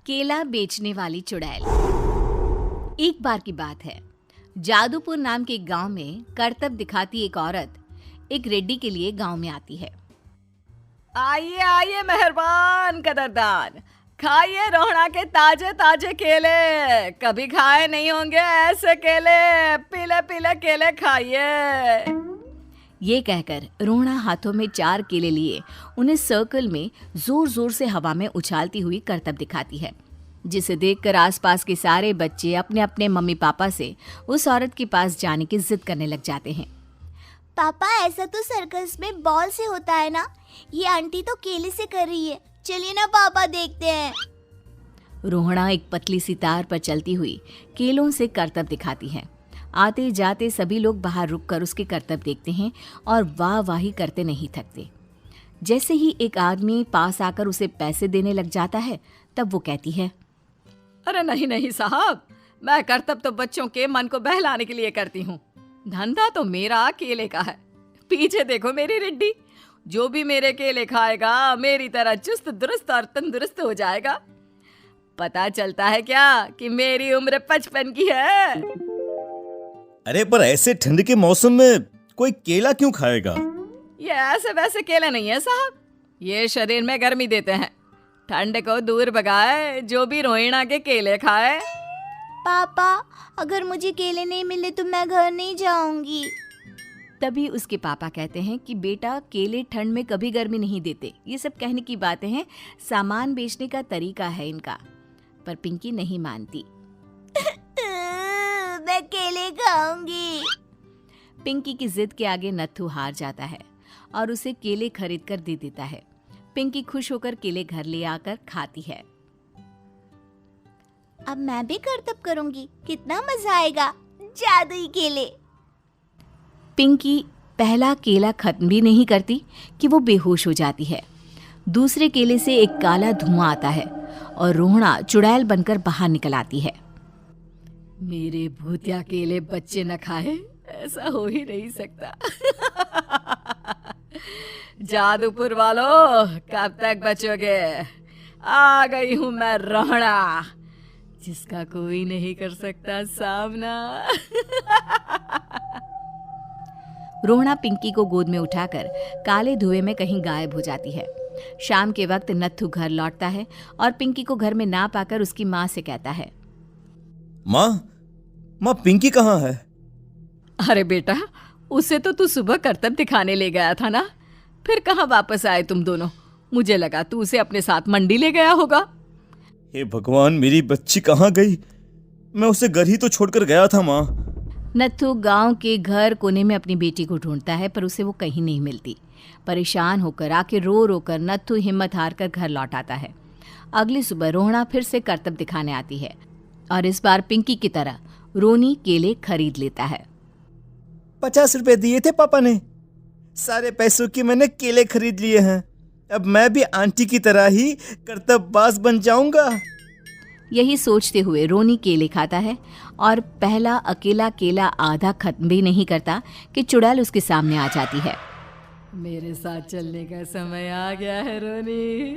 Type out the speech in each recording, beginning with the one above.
केला बेचने वाली चुड़ैल। एक बार की बात है, जादूपुर नाम के एक गांव में करतब दिखाती एक औरत एक रेड्डी के लिए गांव में आती है। आइए आइए मेहरबान कदरदान, खाइए रोहड़ा के ताजे ताजे केले। कभी खाए नहीं होंगे ऐसे केले, पीले पीले केले खाइए। ये कहकर रोहड़ा हाथों में 4 केले लिए उन्हें सर्कल में जोर जोर से हवा में उछालती हुई करतब दिखाती है, जिसे देखकर आसपास के सारे बच्चे अपने अपने मम्मी पापा से उस औरत के पास जाने की जिद करने लग जाते हैं। पापा, ऐसा तो सर्कस में बॉल से होता है ना, ये आंटी तो केले से कर रही है। चलिए ना पापा, देखते हैं। रोहड़ा एक पतली सी तार पर चलती हुई केलों से करतब दिखाती है। आते जाते सभी लोग बाहर रुककर उसके करतब देखते हैं और वाह वाही करते नहीं थकते। जैसे ही एक आदमी पास आकर उसे पैसे देने लग जाता है, तब वो कहती है, अरे नहीं नहीं साहब, मैं करतब तो बच्चों के मन को बहलाने के लिए करती हूँ। धंधा तो मेरा केले का है। पीछे देखो मेरी रिड्डी, जो भी मेरे केले खाएगा मेरी तरह चुस्त दुरुस्त और तंदुरुस्त हो जाएगा। पता चलता है क्या कि मेरी उम्र 55 की है। अरे पर ऐसे ठंड के मौसम में कोई केला क्यों खाएगा? ये ऐसे वैसे केले नहीं है साहब, ये शरीर में गर्मी देते हैं। ठंड को दूर भगाए जो भी रोहिणा के केले खाए। पापा, अगर मुझे केले नहीं मिले तो मैं घर नहीं जाऊंगी। तभी उसके पापा कहते हैं कि बेटा, केले ठंड में कभी गर्मी नहीं देते। ये सब कहने की बातें हैं, सामान बेचने का तरीका है इनका। पर पिंकी नहीं मानती। मैं केले खाऊंगी। पिंकी की जिद के आगे नत्थू हार जाता है और उसे केले खरीद कर दे देता है। पिंकी खुश होकर केले घर ले आकर खाती है। अब मैं भी करतब करूंगी, कितना मजा आएगा। जादुई केले। पिंकी पहला केला खत्म भी नहीं करती कि वो बेहोश हो जाती है। दूसरे केले से एक काला धुआं आता है और रोहड़ा चुड़ैल बनकर बाहर निकल आती है। मेरे भूतिया केले बच्चे न खाए, ऐसा हो ही नहीं सकता। जादूपुर वालों, कब तक बचोगे? आ गई हूं मैं रोहड़ा, जिसका कोई नहीं कर सकता सामना। रोहड़ा पिंकी को गोद में उठाकर काले धुएं में कहीं गायब हो जाती है। शाम के वक्त नत्थू घर लौटता है और पिंकी को घर में ना पाकर उसकी माँ से कहता है, माँ पिंकी कहाँ है? अरे बेटा, उसे तो तू सुबह करतब दिखाने ले गया था ना, फिर कहाँ वापस आए तुम दोनों? मुझे लगा तू उसे अपने साथ मंडी ले गया होगा। हे भगवान, मेरी बच्ची कहाँ गई? मैं उसे घर ही तो छोड़कर गया था माँ। नत्थू गांव के घर कोने में अपनी बेटी को ढूंढता है, पर उसे वो कहीं नहीं मिलती। परेशान होकर आखिर रो रो कर नत्थू हिम्मत हार कर घर लौट आता है। अगली सुबह रोहड़ा फिर से करतब दिखाने आती है और इस बार पिंकी की तरह रोनी केले खरीद लेता है। 50 रुपए दिए थे पापा ने, सारे पैसों की मैंने केले खरीद लिए हैं। अब मैं भी आंटी की तरह ही करतबबाज बन जाऊंगा। यही सोचते हुए रोनी केले खाता है और पहला अकेला केला आधा खत्म भी नहीं करता कि चुड़ैल उसके सामने आ जाती है। मेरे साथ चलने का समय आ गया है रोनी।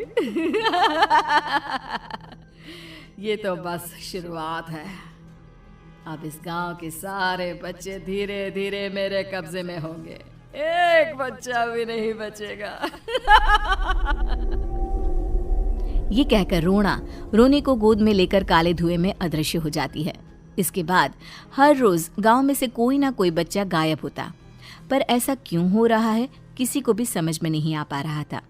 ये तो बस शुरुआत है। अब इस गांव के सारे बच्चे धीरे धीरे मेरे कब्जे में होंगे, एक बच्चा भी नहीं बचेगा। ये कहकर रोना रोनी को गोद में लेकर काले धुएं में अदृश्य हो जाती है। इसके बाद हर रोज गांव में से कोई ना कोई बच्चा गायब होता, पर ऐसा क्यों हो रहा है किसी को भी समझ में नहीं आ पा रहा था।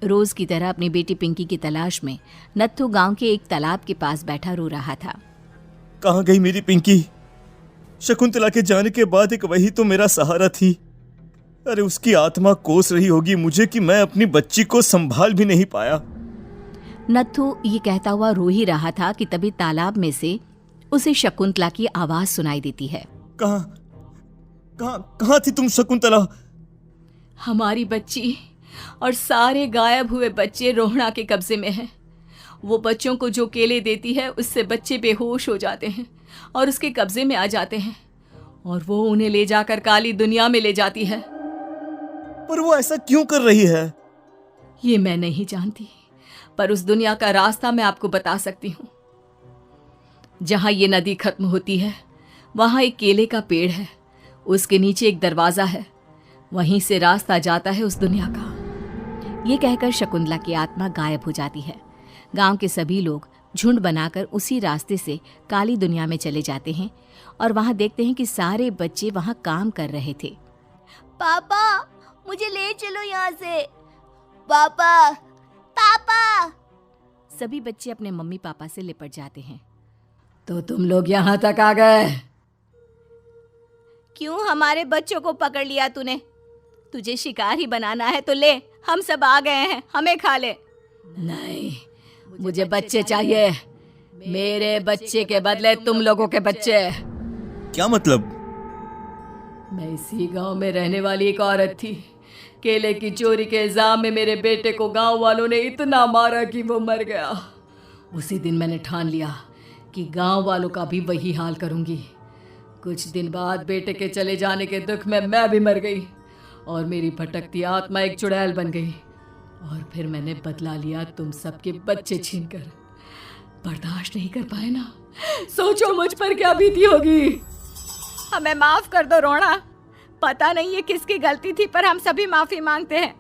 रोज की तरह अपनी बेटी पिंकी की तलाश में नत्थू गांव के एक तालाब के पास बैठा रो रहा था। कहाँ गई मेरी पिंकी? शकुंतला के जाने के बाद एक वही तो मेरा सहारा थी। अरे उसकी आत्मा कोस रही होगी मुझे कि मैं अपनी बच्ची को संभाल भी नहीं पाया। नत्थू ये कहता हुआ रो ही रहा था कि तभी तालाब में से उसे शकुंतला की आवाज सुनाई देती है। कहाँ थी तुम शकुंतला? हमारी बच्ची और सारे गायब हुए बच्चे रोहड़ा के कब्जे में हैं। वो बच्चों को जो केले देती है उससे बच्चे बेहोश हो जाते हैं और उसके कब्जे में आ जाते हैं और वो उन्हें ले जाकर काली दुनिया में ले जाती है। पर वो ऐसा क्यों कर रही है? ये मैं नहीं जानती, पर उस दुनिया का रास्ता मैं आपको बता सकती हूँ। जहां ये नदी खत्म होती है वहां एक केले का पेड़ है, उसके नीचे एक दरवाजा है, वहीं से रास्ता जाता है उस दुनिया का। ये कहकर शकुंतला की आत्मा गायब हो जाती है। गांव के सभी लोग झुंड बनाकर उसी रास्ते से काली दुनिया में चले जाते हैं और वहां देखते हैं कि सारे बच्चे वहां काम कर रहे थे। पापा मुझे ले चलो यहाँ से। पापा पापा। सभी बच्चे अपने मम्मी पापा से लिपट जाते हैं। तो तुम लोग यहाँ तक आ गए? क्यों हमारे बच्चों को पकड़ लिया तूने? तुझे शिकार ही बनाना है तो ले, हम सब आ गए हैं, हमें खा ले। नहीं, मुझे बच्चे चाहिए। मेरे बच्चे के बदले तुम लोगों के बच्चे। क्या मतलब? मैं इसी गांव में रहने वाली एक औरत थी। केले की चोरी के इल्जाम में मेरे बेटे को गांव वालों ने इतना मारा कि वो मर गया। उसी दिन मैंने ठान लिया कि गांव वालों का भी वही हाल करूंगी। कुछ दिन बाद बेटे के चले जाने के दुख में मैं भी मर गई और मेरी भटकती आत्मा एक चुड़ैल बन गई। और फिर मैंने बदला लिया तुम सबके बच्चे छीनकर। बर्दाश्त नहीं कर पाए ना? सोचो मुझ पर क्या बीती होगी। हमें माफ कर दो रोना। पता नहीं ये किसकी गलती थी, पर हम सभी माफी मांगते हैं।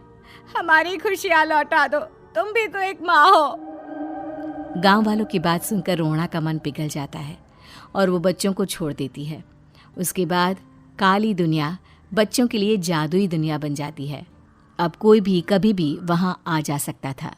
हमारी खुशियां लौटा दो, तुम भी तो एक माँ हो। गांव वालों की बात सुनकर रोना का मन पिघल जाता है और वो बच्चों को छोड़ देती है। उसके बाद काली दुनिया बच्चों के लिए जादुई दुनिया बन जाती है। अब कोई भी कभी भी वहां आ जा सकता था।